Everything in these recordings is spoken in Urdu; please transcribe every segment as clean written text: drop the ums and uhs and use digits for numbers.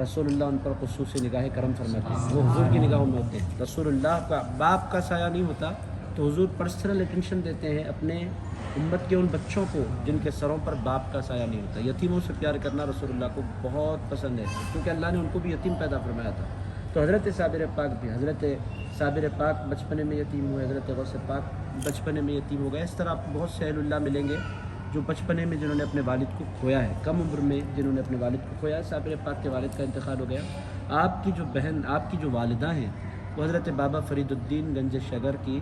رسول اللہ ان پر خصوصی نگاہ کرم فرماتے ہیں، وہ حضور کی نگاہوں میں ہوتے ہیں۔ رسول اللہ کا باپ کا سایہ نہیں ہوتا تو حضور پرسنل اٹینشن دیتے ہیں اپنے امت کے ان بچوں کو جن کے سروں پر باپ کا سایہ نہیں ہوتا۔ یتیموں سے پیار کرنا رسول اللہ کو بہت پسند ہے، کیونکہ اللہ نے ان کو بھی یتیم پیدا فرمایا تھا۔ تو حضرت صابر پاک بھی، حضرت صابر پاک بچپنے میں یتیم ہوئے، حضرت غوث پاک بچپنے میں یتیم ہو گئے۔ اس طرح آپ کو بہت سے اہل اللہ ملیں گے جو بچپنے میں جنہوں نے اپنے والد کو کھویا ہے، کم عمر میں جنہوں نے اپنے والد کو کھویا ہے۔ صابر پاک کے والد کا انتقال ہو گیا۔ آپ کی جو بہن، آپ کی جو والدہ ہیں وہ حضرت بابا فرید الدین گنج شگر کی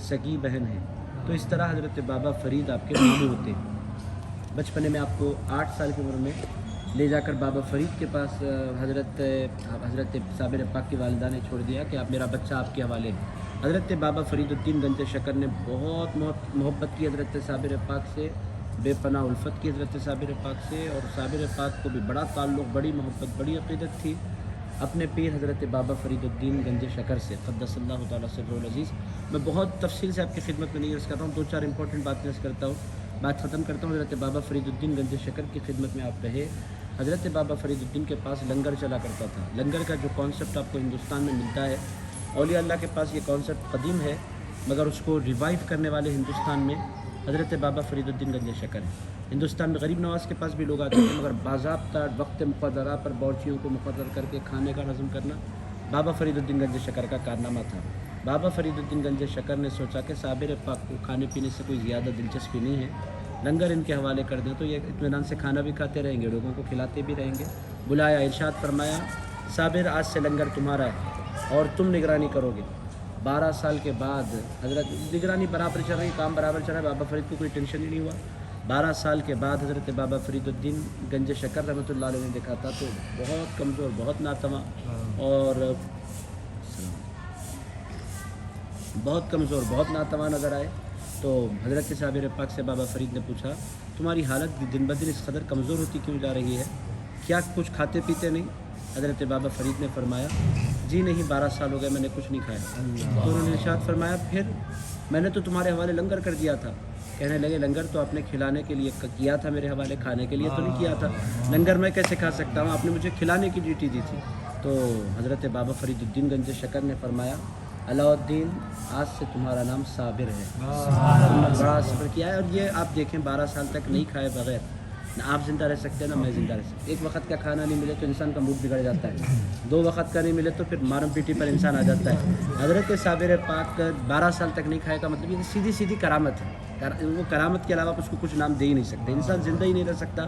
سگی بہن ہیں۔ تو اس طرح حضرت بابا فرید آپ کے ماموں ہوتے ہیں۔ بچپنے میں آپ کو 8 سال کی عمر میں لے جا کر بابا فرید کے پاس حضرت صابر پاک کی والدہ نے چھوڑ دیا کہ آپ، میرا بچہ آپ کے حوالے ہے۔ حضرت بابا فرید الدین گنج شکر نے بہت محبت کی حضرت صابر پاک سے، بے پناہ الفت کی حضرت صابر پاک سے، اور صابر پاک کو بھی بڑا تعلق، بڑی محبت، بڑی عقیدت تھی اپنے پیر حضرت بابا فرید الدین گنج شکر سے، قدس اللہ تعالیٰ سرہ العزیز۔ میں بہت تفصیل سے آپ کی خدمت میں نہیں عرض کرتا ہوں، 2-4 امپورٹنٹ باتیں عرض کرتا ہوں، بات ختم کرتا ہوں۔ حضرت بابا فرید الدین گنج شکر کی خدمت میں آپ رہے۔ حضرت بابا فرید الدین کے پاس لنگر چلا کرتا تھا۔ لنگر کا جو کانسیپٹ آپ کو ہندوستان میں ملتا ہے، اولیاء اللہ کے پاس یہ کانسیپٹ قدیم ہے، مگر اس کو ریوائیو کرنے والے ہندوستان میں حضرت بابا فرید الدین گنج شکر ہیں۔ ہندوستان میں غریب نواز کے پاس بھی لوگ آتے تھے، مگر باضابطہ وقت مقررہ پر باورچیوں کو مقرر کر کے کھانے کا نظم کرنا بابا فرید الدین گنج شکر کا کارنامہ تھا۔ بابا فرید الدین گنج شکر نے سوچا کہ صابر پاک کو کھانے پینے سے کوئی زیادہ دلچسپی نہیں ہے، لنگر ان کے حوالے کر دیں تو یہ اطمینان سے کھانا بھی کھاتے رہیں گے، لوگوں کو کھلاتے بھی رہیں گے۔ بلایا، ارشاد فرمایا، صابر آج سے لنگر تمہارا ہے اور تم نگرانی کرو گے۔ 12 سال کے بعد حضرت نگرانی برابر چل رہی، کام برابر چل رہا ہے، بابا فرید کو کوئی ٹینشن ہی نہیں ہوا۔ 12 سال کے بعد حضرت بابا فرید الدین گنج شکر رحمۃ اللہ علیہ نے دیکھا تھا تو بہت کمزور، بہت ناتواں اور بہت کمزور، بہت ناتواں نظر آئے۔ تو حضرت صابر پاک سے بابا فرید نے پوچھا، تمہاری حالت دن بدن اس قدر کمزور ہوتی کیوں جا رہی ہے؟ کیا کچھ کھاتے پیتے نہیں؟ حضرت بابا فرید نے فرمایا، جی نہیں، 12 سال ہو گئے میں نے کچھ نہیں کھایا۔ تو انہوں نے ارشاد فرمایا، پھر میں نے تو تمہارے حوالے لنگر کر دیا تھا۔ کہنے لگے، لنگر تو آپ نے کھلانے کے لیے کیا تھا، میرے حوالے کھانے کے لیے تو نہیں کیا تھا، لنگر میں کیسے کھا سکتا ہوں، آپ نے مجھے کھلانے کی ڈیوٹی دی تھی۔ تو حضرت بابا فرید الدین گنج شکر نے فرمایا، علاء الدین، آج سے تمہارا نام صابر ہے، تم نے بڑا صبر کیا ہے۔ اور یہ آپ دیکھیں، 12 سال تک نہیں کھائے بغیر نہ آپ زندہ رہ سکتے ہیں نہ میں زندہ رہ سکتا۔ ایک وقت کا کھانا نہیں ملے تو انسان کا موڈ بگڑ جاتا ہے، 2 وقت کا نہیں ملے تو پھر مارم پیٹی پر انسان آ جاتا ہے۔ حضرت صابر پاک 12 سال تک نہیں کھائے کا مطلب یہ سیدھی سیدھی کرامت ہے، وہ کرامت کے علاوہ اس کو کچھ نام دے ہی نہیں سکتے۔ انسان زندہ ہی نہیں رہ سکتا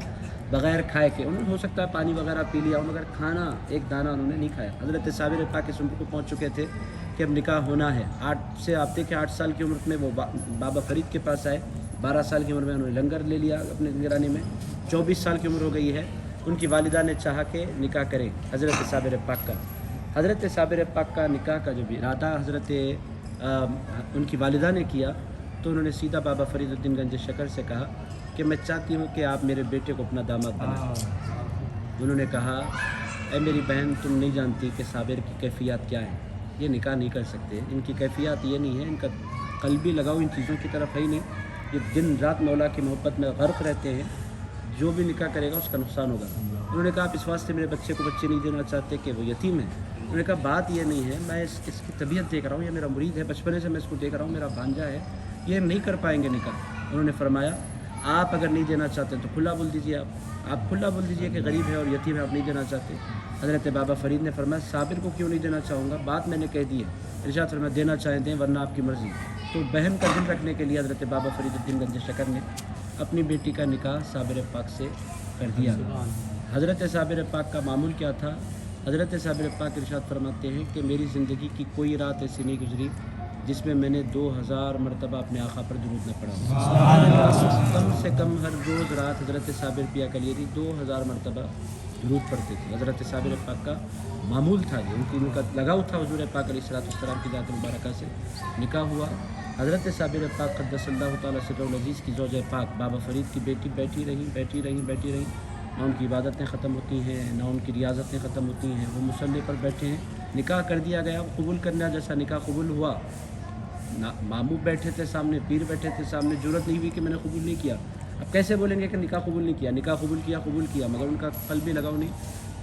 بغیر کھائے کے۔ انہوں نے ہو سکتا ہے پانی وغیرہ پی لیا، مگر کھانا ایک دانہ انہوں نے نہیں کھایا۔ حضرت صابر پاک اس عمر کو پہنچ چکے تھے کہ اب نکاح ہونا ہے۔ 8 سال کی عمر میں وہ بابا فرید کے پاس آئے، 12 سال کی عمر میں انہوں نے لنگر لے لیا اپنے نگرانی میں، 24 سال کی عمر ہو گئی ہے۔ ان کی والدہ نے چاہا کہ نکاح کریں حضرت صابر پاک کا۔ حضرت صابر پاک کا نکاح کا جب ارادہ ان کی والدہ نے کیا تو انہوں نے سیدھا بابا فرید الدین گنج شکر سے کہا کہ میں چاہتی ہوں کہ آپ میرے بیٹے کو اپنا داماد بنائیں۔ انہوں نے کہا، اے میری بہن، تم نہیں جانتی کہ صابر کی کیفیات کیا ہیں، یہ نکاح نہیں کر سکتے، ان کی کیفیات یہ نہیں ہے، ان کا قلبی لگاؤ ان چیزوں کی طرف ہے ہی نہیں، یہ دن رات مولا کی محبت میں غرق رہتے ہیں، جو بھی نکاح کرے گا اس کا نقصان ہوگا۔ انہوں نے کہا، آپ اس واسطے میرے بچے کو بچے نہیں دینا چاہتے کہ وہ یتیم ہے؟ انہوں نے کہا، بات یہ نہیں ہے، میں اس کی طبیعت دیکھ رہا ہوں، یہ میرا مرید ہے، بچپنے سے میں اس کو دیکھ رہا ہوں، میرا بھانجا ہے، یہ نہیں کر پائیں گے نکاح۔ انہوں نے فرمایا، آپ اگر نہیں دینا چاہتے تو کھلا بول دیجیے، آپ کھلا بول دیجیے کہ غریب ہے اور یتیم ہے، آپ نہیں دینا چاہتے۔ حضرت بابا فرید نے فرمایا، صابر کو کیوں نہیں دینا چاہوں گا، بات میں نے کہہ دی ہے۔ ارشاد فرمایا، دینا چاہیں دیں ورنہ آپ کی مرضی۔ تو بہن کا دل رکھنے کے لیے حضرت بابا فرید الدین گنج شکر نے اپنی بیٹی کا نکاح صابر پاک سے کر دیا۔ حضرت صابر پاک کا معمول کیا تھا؟ حضرت صابر پاک ارشاد فرماتے ہیں کہ میری زندگی کی کوئی رات ایسی نہیں گزری جس میں میں نے 2000 مرتبہ اپنے آقا پر درود نہ پڑھا۔ کم سے کم ہر روز رات حضرت صابر پیا کلیری 2000 مرتبہ درود پڑھتے تھے۔ حضرت صابر پاک کا معمول تھا یہ، ان کا لگاؤ تھا حضور پاک علیہ السلام کی ذات مبارکہ سے۔ نکاح ہوا، حضرت صابر پاک قدس اللہ تعالیٰ سرہ العزیز کی زوجہ پاک بابا فرید کی بیٹی بیٹھی رہیں، نہ ان کی عبادتیں ختم ہوتی ہیں، نہ ان کی ریاضتیں ختم ہوتی ہیں، وہ مصلی پر بیٹھے ہیں، نکاح کر دیا گیا۔ قبول کرنا جیسا نکاح قبول ہوا، ماموں بیٹھے تھے سامنے، پیر بیٹھے تھے سامنے، ضرورت نہیں ہوئی کہ میں نے قبول نہیں کیا۔ اب کیسے بولیں گے کہ نکاح قبول نہیں کیا؟ نکاح قبول کیا، مگر ان کا قلبی لگاؤ نہیں۔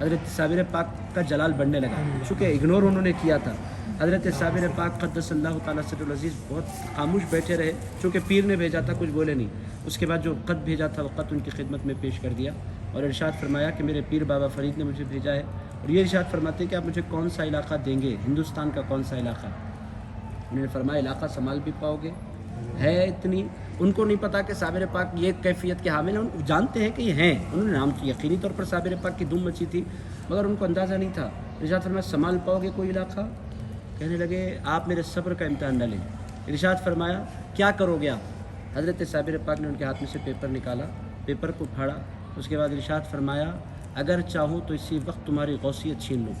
حضرت صابر پاک کا جلال بڑھنے لگا، چونکہ اگنور انہوں نے کیا تھا۔ حضرت صابر پاک قدس اللہ تعالیٰ سر العزیز بہت خاموش بیٹھے رہے، چونکہ پیر نے بھیجا تھا، کچھ بولے نہیں۔ اس کے بعد جو خط بھیجا تھا وہ خط ان کی خدمت میں پیش کر دیا اور ارشاد فرمایا کہ میرے پیر بابا فرید نے مجھے بھیجا ہے، اور یہ ارشاد فرماتے ہیں کہ آپ مجھے کون سا علاقہ دیں گے، ہندوستان کا کون سا علاقہ؟ انہوں نے فرمایا علاقہ سنبھال بھی پاؤ گے؟ ہے اتنی، ان کو نہیں پتا کہ صابر پاک یہ کیفیت کے حامل ہیں، ان جانتے ہیں کہ یہ ہیں، انہوں نے نام یقینی طور پر صابر پاک کی دھوم مچی تھی، مگر ان کو اندازہ نہیں تھا۔ ارشاد فرمایا سنبھال پاؤ گے کوئی علاقہ؟ کہنے لگے آپ میرے صبر کا امتحان نہ لیں۔ ارشاد فرمایا کیا کرو گے آپ؟ حضرت صابر پاک نے ان کے ہاتھ میں سے پیپر نکالا، پیپر کو پھاڑا، اس کے بعد ارشاد فرمایا اگر چاہوں تو اسی وقت تمہاری غوثیت چھین لوں،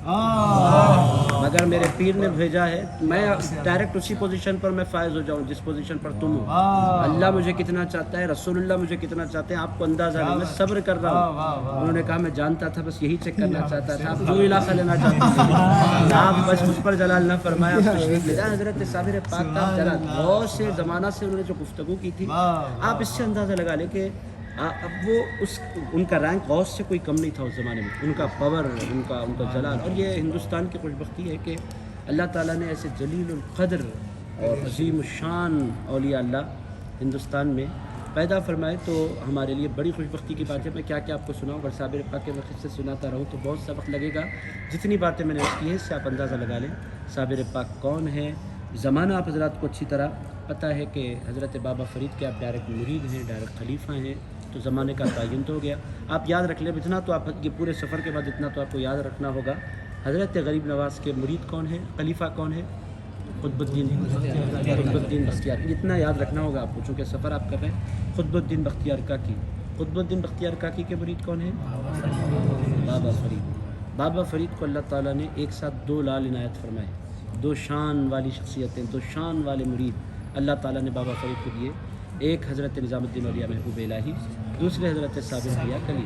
مگر میرے پیر نے بھیجا ہے، میں ڈائریکٹ اسی پوزیشن پر میں فائز ہو جاؤں جس پوزیشن پر تم ہو۔ اللہ مجھے کتنا چاہتا ہے، رسول اللہ مجھے کتنا چاہتے ہیں، آپ کو اندازہ نہیں، میں صبر کر رہا ہوں۔ انہوں نے کہا میں جانتا تھا، بس یہی چیک کرنا چاہتا تھا، آپ جو علاقہ لینا چاہتے تھے آپ بس مجھ پر جلال نہ فرمایا، آپ تشریف لے جائیں۔ حضرت صابر پاک کا جلال بہت سے زمانہ سے انہوں نے جو گفتگو کی تھی، آپ اس سے اندازہ لگا لیں کہ اب وہ ان کا رینک غوث سے کوئی کم نہیں تھا اس زمانے میں، ان کا پاور، ان کا جلال۔ اور یہ ہندوستان کی خوش بختی ہے کہ اللہ تعالیٰ نے ایسے جلیل القدر اور عظیم الشان اولیاء اللہ ہندوستان میں پیدا فرمائے، تو ہمارے لیے بڑی خوش بختی کی بات ہے۔ میں کیا کیا آپ کو سناؤں، اگر صابر پاک کے وقت سے سناتا رہوں تو بہت سا وقت لگے گا۔ جتنی باتیں میں نے کی ہیں اس سے آپ اندازہ لگا لیں صابر پاک کون ہے۔ زمانہ آپ حضرات کو اچھی طرح پتہ ہے کہ حضرت بابا فرید کے آپ ڈائریکٹ مرید ہیں، ڈائریکٹ خلیفہ ہیں، تو زمانے کا تعین تو ہو گیا۔ آپ یاد رکھ لیں، اتنا تو آپ یہ پورے سفر کے بعد اتنا تو آپ کو یاد رکھنا ہوگا، حضرت غریب نواز کے مرید کون ہے، خلیفہ کون ہے؟ قطب الدین بختیار۔ اتنا یاد رکھنا ہوگا آپ کو، چونکہ سفر آپ کر رہے ہیں۔ قطب الدین بختیار کاکی، قطب الدین بختیار کاکی کے مرید کون ہیں؟ بابا فرید۔ بابا فرید کو اللہ تعالیٰ نے ایک ساتھ 2 لال عنایت فرمائے، 2 شان والی شخصیتیں، 2 شان والے مرید اللہ تعالیٰ نے بابا فرید کو دیے۔ ایک حضرت نظام الدین اولیاء محبوب الہی، دوسرے حضرت صابر حیا کلی۔